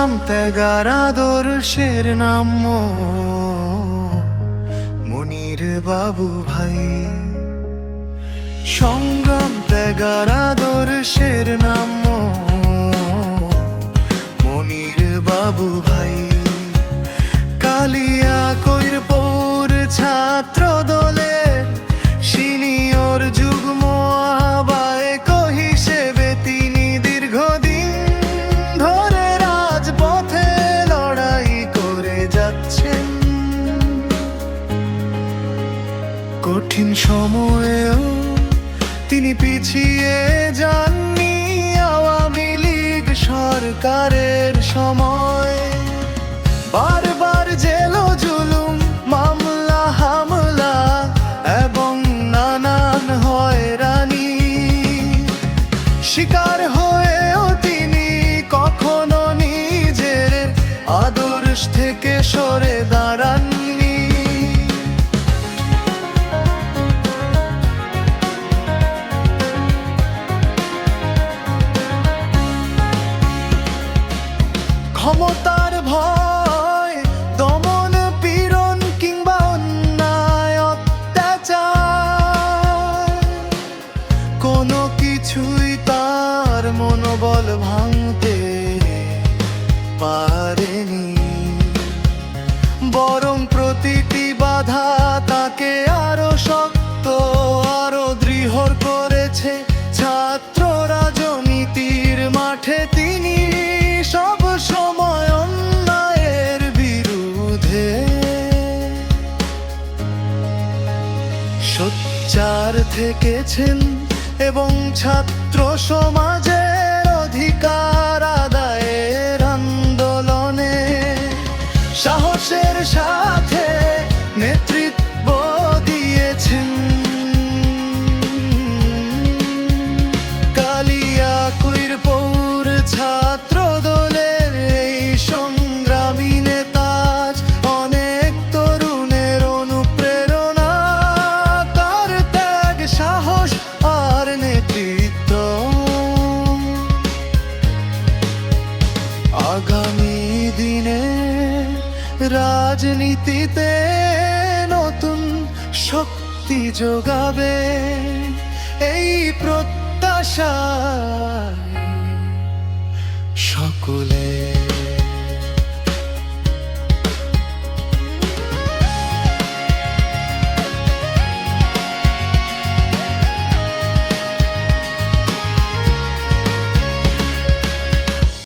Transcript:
সংগ্রাম ত্যাগার আদর্শের নাম মনির বাবু ভাই। সংগ্রাম ত্যাগার আদর্শের নাম মনির বাবু ভাই। কালিয়াকৈর পৌর ছাত্র দলে সিনিয়র যুগ্ম আহ্বায়ক হিসেবে তিনি দীর্ঘদিন ধরে রাজপথে লড়াই করে যাচ্ছেন। কঠিন সময়েও তিনি পিছিয়ে যাননি আওয়ামী লীগ সরকারের সময়। বারবার জেল জুলুম মামলা হামলা এবং নানান হয়রানি শিকার হয়েও তিনি কখনো নিজের আদর্শ থেকে সরে দাঁড়াননি। ক্ষমতার ভয়, দমন পীড়ন কিংবা অন্যায় অত্যাচার কোনো কিছুই তার মনোবল ভাঙতে পারেনি। বরং প্রতিটি বাধা তাকে আরো শক্ত আরো দৃঢ় করেছে। ছাত্র রাজনীতির মাঠে তিনি সব সময় অন্যায়ের বিরুদ্ধে সোচ্চার থেকেছেন এবং ছাত্র সমাজের অধিকার আদায়ের আন্দোলনে সাহসের সাথে নেতৃত্ব দিয়েছেন। কালিয়াকৈর পৌর ছাত্র দলের এই সংগ্রামী নেতা অনেক তরুণের অনুপ্রেরণা। তার ত্যাগ, সাহস আর নেতৃত্ব আগামী দিনে রাজনীতিতে নতুন শক্তি যোগাবে। এই প্রত্যাশায় সকলে